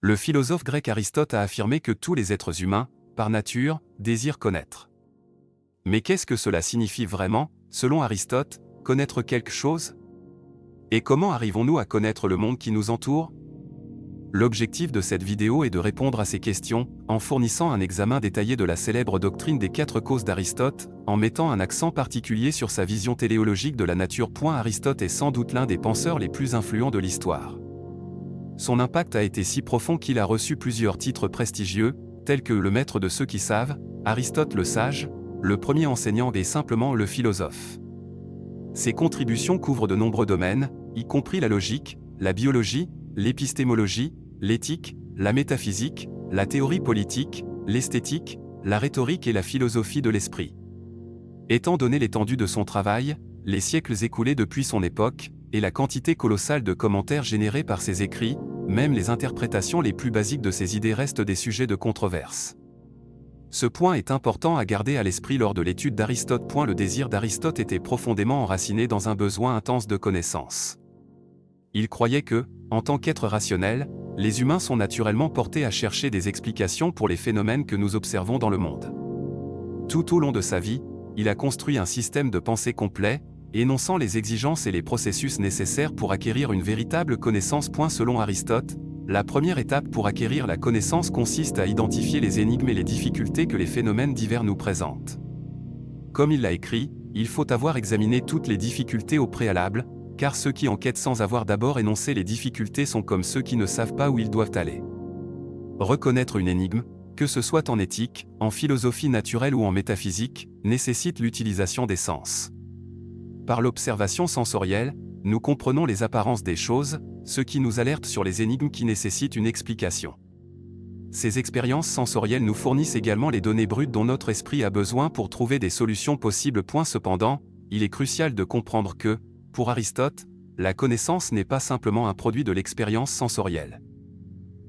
Le philosophe grec Aristote a affirmé que tous les êtres humains, par nature, désirent connaître. Mais qu'est-ce que cela signifie vraiment, selon Aristote, connaître quelque chose? Et comment arrivons-nous à connaître le monde qui nous entoure? L'objectif de cette vidéo est de répondre à ces questions, en fournissant un examen détaillé de la célèbre doctrine des 4 causes d'Aristote, en mettant un accent particulier sur sa vision téléologique de la nature. Aristote est sans doute l'un des penseurs les plus influents de l'histoire. Son impact a été si profond qu'il a reçu plusieurs titres prestigieux, tels que le maître de ceux qui savent, Aristote le sage, le premier enseignant et simplement le philosophe. Ses contributions couvrent de nombreux domaines, y compris la logique, la biologie, l'épistémologie, l'éthique, la métaphysique, la théorie politique, l'esthétique, la rhétorique et la philosophie de l'esprit. Étant donné l'étendue de son travail, les siècles écoulés depuis son époque, et la quantité colossale de commentaires générés par ses écrits, même les interprétations les plus basiques de ses idées restent des sujets de controverse. Ce point est important à garder à l'esprit lors de l'étude d'Aristote. Le désir d'Aristote était profondément enraciné dans un besoin intense de connaissance. Il croyait que, en tant qu'être rationnel, les humains sont naturellement portés à chercher des explications pour les phénomènes que nous observons dans le monde. Tout au long de sa vie, il a construit un système de pensée complet, énonçant les exigences et les processus nécessaires pour acquérir une véritable connaissance. Selon Aristote, la première étape pour acquérir la connaissance consiste à identifier les énigmes et les difficultés que les phénomènes divers nous présentent. Comme il l'a écrit, il faut avoir examiné toutes les difficultés au préalable, car ceux qui enquêtent sans avoir d'abord énoncé les difficultés sont comme ceux qui ne savent pas où ils doivent aller. Reconnaître une énigme, que ce soit en éthique, en philosophie naturelle ou en métaphysique, nécessite l'utilisation des sens. Par l'observation sensorielle, nous comprenons les apparences des choses, ce qui nous alerte sur les énigmes qui nécessitent une explication. Ces expériences sensorielles nous fournissent également les données brutes dont notre esprit a besoin pour trouver des solutions possibles. Cependant, il est crucial de comprendre que, pour Aristote, la connaissance n'est pas simplement un produit de l'expérience sensorielle.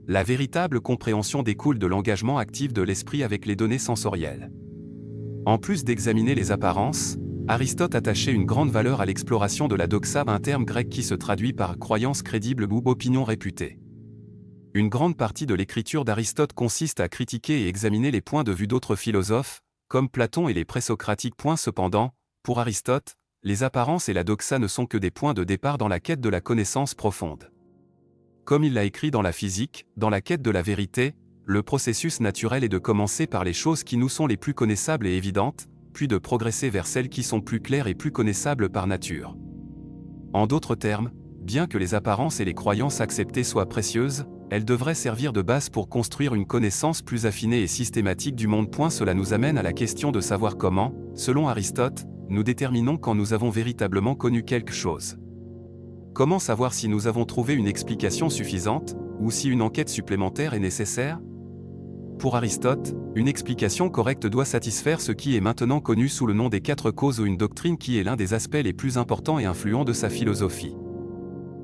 La véritable compréhension découle de l'engagement actif de l'esprit avec les données sensorielles. En plus d'examiner les apparences, Aristote attachait une grande valeur à l'exploration de la doxa, un terme grec qui se traduit par croyance crédible ou opinion réputée. Une grande partie de l'écriture d'Aristote consiste à critiquer et examiner les points de vue d'autres philosophes, comme Platon et les présocratiques. Cependant, pour Aristote, les apparences et la doxa ne sont que des points de départ dans la quête de la connaissance profonde. Comme il l'a écrit dans la physique, dans la quête de la vérité, le processus naturel est de commencer par les choses qui nous sont les plus connaissables et évidentes, puis de progresser vers celles qui sont plus claires et plus connaissables par nature. En d'autres termes, bien que les apparences et les croyances acceptées soient précieuses, elles devraient servir de base pour construire une connaissance plus affinée et systématique du monde. Cela nous amène à la question de savoir comment, selon Aristote, nous déterminons quand nous avons véritablement connu quelque chose. Comment savoir si nous avons trouvé une explication suffisante, ou si une enquête supplémentaire est nécessaire? Pour Aristote, une explication correcte doit satisfaire ce qui est maintenant connu sous le nom des 4 causes ou une doctrine qui est l'un des aspects les plus importants et influents de sa philosophie.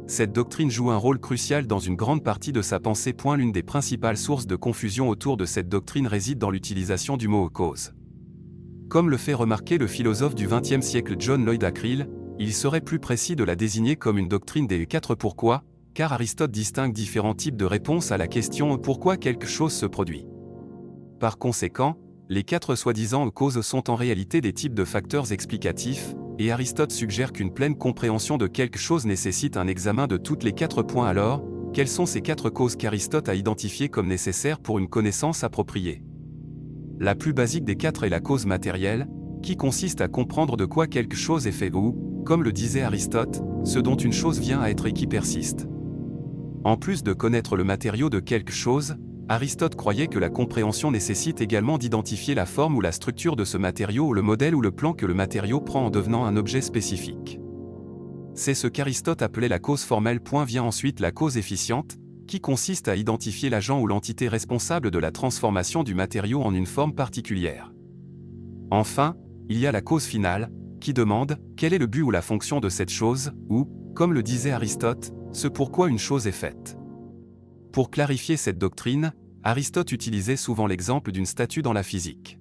Cette doctrine joue un rôle crucial dans une grande partie de sa pensée. L'une des principales sources de confusion autour de cette doctrine réside dans l'utilisation du mot cause. Comme le fait remarquer le philosophe du XXe siècle John Lloyd Acril, il serait plus précis de la désigner comme une doctrine des 4 pourquoi, car Aristote distingue différents types de réponses à la question pourquoi quelque chose se produit. Par conséquent, les 4 soi-disant causes sont en réalité des types de facteurs explicatifs, et Aristote suggère qu'une pleine compréhension de quelque chose nécessite un examen de toutes les 4 points. Alors, quelles sont ces 4 causes qu'Aristote a identifiées comme nécessaires pour une connaissance appropriée? La plus basique des 4 est la cause matérielle, qui consiste à comprendre de quoi quelque chose est fait ou, comme le disait Aristote, ce dont une chose vient à être et qui persiste. En plus de connaître le matériau de quelque chose, Aristote croyait que la compréhension nécessite également d'identifier la forme ou la structure de ce matériau ou le modèle ou le plan que le matériau prend en devenant un objet spécifique. C'est ce qu'Aristote appelait la cause formelle. Vient ensuite la cause efficiente, qui consiste à identifier l'agent ou l'entité responsable de la transformation du matériau en une forme particulière. Enfin, il y a la cause finale, qui demande quel est le but ou la fonction de cette chose, ou, comme le disait Aristote, ce pourquoi une chose est faite. Pour clarifier cette doctrine, Aristote utilisait souvent l'exemple d'une statue dans la physique.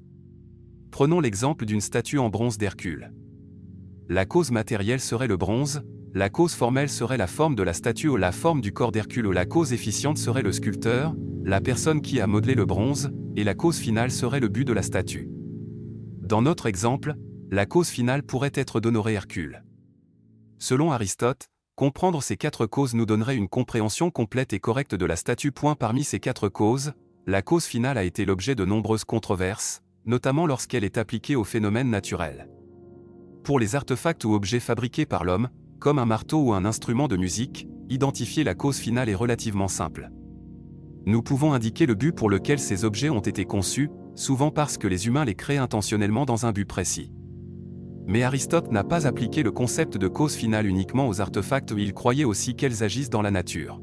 Prenons l'exemple d'une statue en bronze d'Hercule. La cause matérielle serait le bronze, la cause formelle serait la forme de la statue ou la forme du corps d'Hercule ou la cause efficiente serait le sculpteur, la personne qui a modelé le bronze, et la cause finale serait le but de la statue. Dans notre exemple, la cause finale pourrait être d'honorer Hercule. Selon Aristote, comprendre ces 4 causes nous donnerait une compréhension complète et correcte de la statue. Parmi ces 4 causes, la cause finale a été l'objet de nombreuses controverses, notamment lorsqu'elle est appliquée aux phénomènes naturels. Pour les artefacts ou objets fabriqués par l'homme, comme un marteau ou un instrument de musique, identifier la cause finale est relativement simple. Nous pouvons indiquer le but pour lequel ces objets ont été conçus, souvent parce que les humains les créent intentionnellement dans un but précis. Mais Aristote n'a pas appliqué le concept de cause finale uniquement aux artefacts, il croyait aussi qu'elles agissent dans la nature.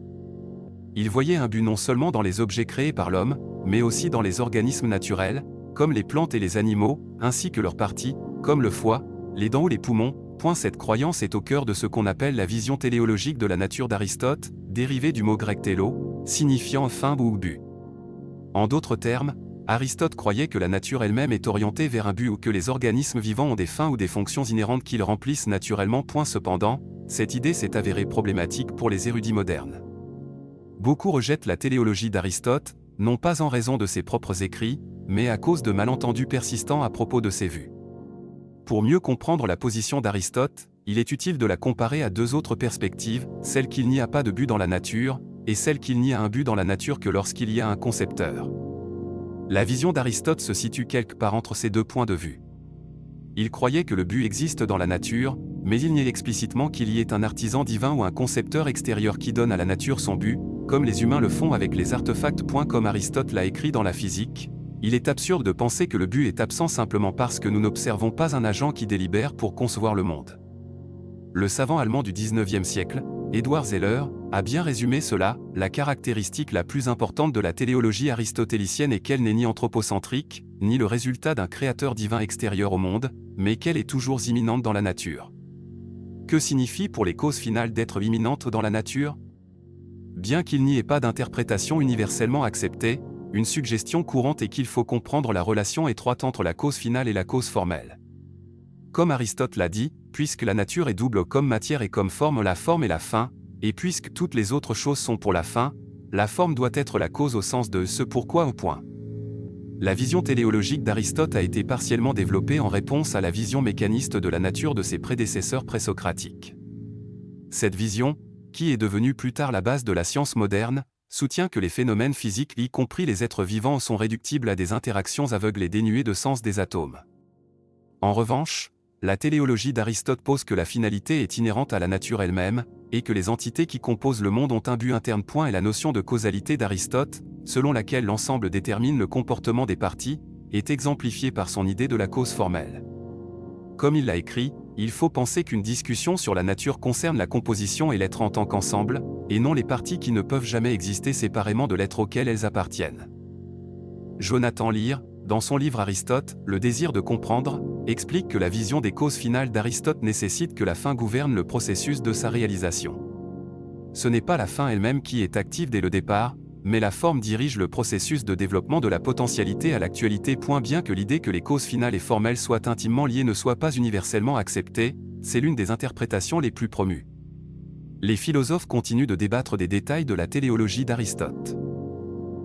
Il voyait un but non seulement dans les objets créés par l'homme, mais aussi dans les organismes naturels, comme les plantes et les animaux, ainsi que leurs parties, comme le foie, les dents ou les poumons. Cette croyance est au cœur de ce qu'on appelle la vision téléologique de la nature d'Aristote, dérivée du mot grec télo, signifiant fin ou but. En d'autres termes, Aristote croyait que la nature elle-même est orientée vers un but ou que les organismes vivants ont des fins ou des fonctions inhérentes qu'ils remplissent naturellement. Cependant, cette idée s'est avérée problématique pour les érudits modernes. Beaucoup rejettent la téléologie d'Aristote, non pas en raison de ses propres écrits, mais à cause de malentendus persistants à propos de ses vues. Pour mieux comprendre la position d'Aristote, il est utile de la comparer à 2 autres perspectives, celle qu'il n'y a pas de but dans la nature, et celle qu'il n'y a un but dans la nature que lorsqu'il y a un concepteur. La vision d'Aristote se situe quelque part entre ces 2 points de vue. Il croyait que le but existe dans la nature, mais il nie explicitement qu'il y ait un artisan divin ou un concepteur extérieur qui donne à la nature son but, comme les humains le font avec les artefacts. Comme Aristote l'a écrit dans la physique, il est absurde de penser que le but est absent simplement parce que nous n'observons pas un agent qui délibère pour concevoir le monde. Le savant allemand du XIXe siècle, Edward Zeller, a bien résumé cela: la caractéristique la plus importante de la téléologie aristotélicienne est qu'elle n'est ni anthropocentrique, ni le résultat d'un créateur divin extérieur au monde, mais qu'elle est toujours immanente dans la nature. Que signifie pour les causes finales d'être immanente dans la nature? Bien qu'il n'y ait pas d'interprétation universellement acceptée, une suggestion courante est qu'il faut comprendre la relation étroite entre la cause finale et la cause formelle. Comme Aristote l'a dit, puisque la nature est double comme matière et comme forme est la fin, et puisque toutes les autres choses sont pour la fin, la forme doit être la cause au sens de ce pourquoi . La vision téléologique d'Aristote a été partiellement développée en réponse à la vision mécaniste de la nature de ses prédécesseurs présocratiques. Cette vision, qui est devenue plus tard la base de la science moderne, soutient que les phénomènes physiques, y compris les êtres vivants, sont réductibles à des interactions aveugles et dénuées de sens des atomes. En revanche, la téléologie d'Aristote pose que la finalité est inhérente à la nature elle-même, et que les entités qui composent le monde ont un but interne. Et la notion de causalité d'Aristote, selon laquelle l'ensemble détermine le comportement des parties, est exemplifiée par son idée de la cause formelle. Comme il l'a écrit, il faut penser qu'une discussion sur la nature concerne la composition et l'être en tant qu'ensemble, et non les parties qui ne peuvent jamais exister séparément de l'être auquel elles appartiennent. Jonathan Lear, dans son livre Aristote, Le désir de comprendre, explique que la vision des causes finales d'Aristote nécessite que la fin gouverne le processus de sa réalisation. Ce n'est pas la fin elle-même qui est active dès le départ, mais la forme dirige le processus de développement de la potentialité à l'actualité. Bien que l'idée que les causes finales et formelles soient intimement liées ne soit pas universellement acceptée, c'est l'une des interprétations les plus promues. Les philosophes continuent de débattre des détails de la téléologie d'Aristote.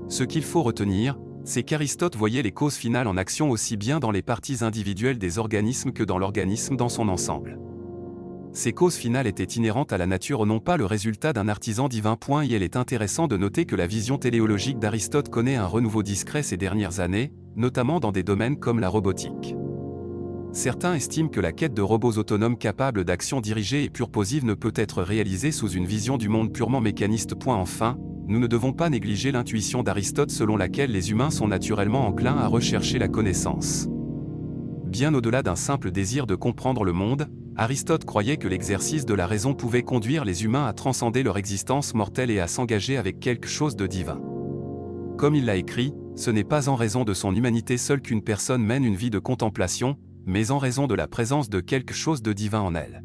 Ce qu'il faut retenir, c'est qu'Aristote voyait les causes finales en action aussi bien dans les parties individuelles des organismes que dans l'organisme dans son ensemble. Ces causes finales étaient inhérentes à la nature, non pas le résultat d'un artisan divin. Et il est intéressant de noter que la vision téléologique d'Aristote connaît un renouveau discret ces dernières années, notamment dans des domaines comme la robotique. Certains estiment que la quête de robots autonomes capables d'action dirigée et purposive ne peut être réalisée sous une vision du monde purement mécaniste. Enfin, nous ne devons pas négliger l'intuition d'Aristote selon laquelle les humains sont naturellement enclins à rechercher la connaissance. Bien au-delà d'un simple désir de comprendre le monde, Aristote croyait que l'exercice de la raison pouvait conduire les humains à transcender leur existence mortelle et à s'engager avec quelque chose de divin. Comme il l'a écrit, ce n'est pas en raison de son humanité seule qu'une personne mène une vie de contemplation, mais en raison de la présence de quelque chose de divin en elle.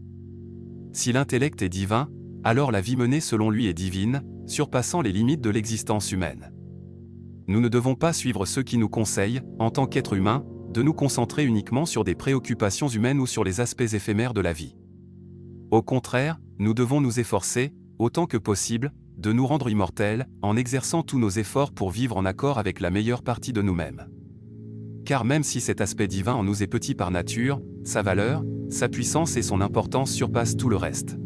Si l'intellect est divin, alors la vie menée selon lui est divine, surpassant les limites de l'existence humaine. Nous ne devons pas suivre ceux qui nous conseillent, en tant qu'êtres humains, de nous concentrer uniquement sur des préoccupations humaines ou sur les aspects éphémères de la vie. Au contraire, nous devons nous efforcer, autant que possible, de nous rendre immortels, en exerçant tous nos efforts pour vivre en accord avec la meilleure partie de nous-mêmes. Car même si cet aspect divin en nous est petit par nature, sa valeur, sa puissance et son importance surpassent tout le reste.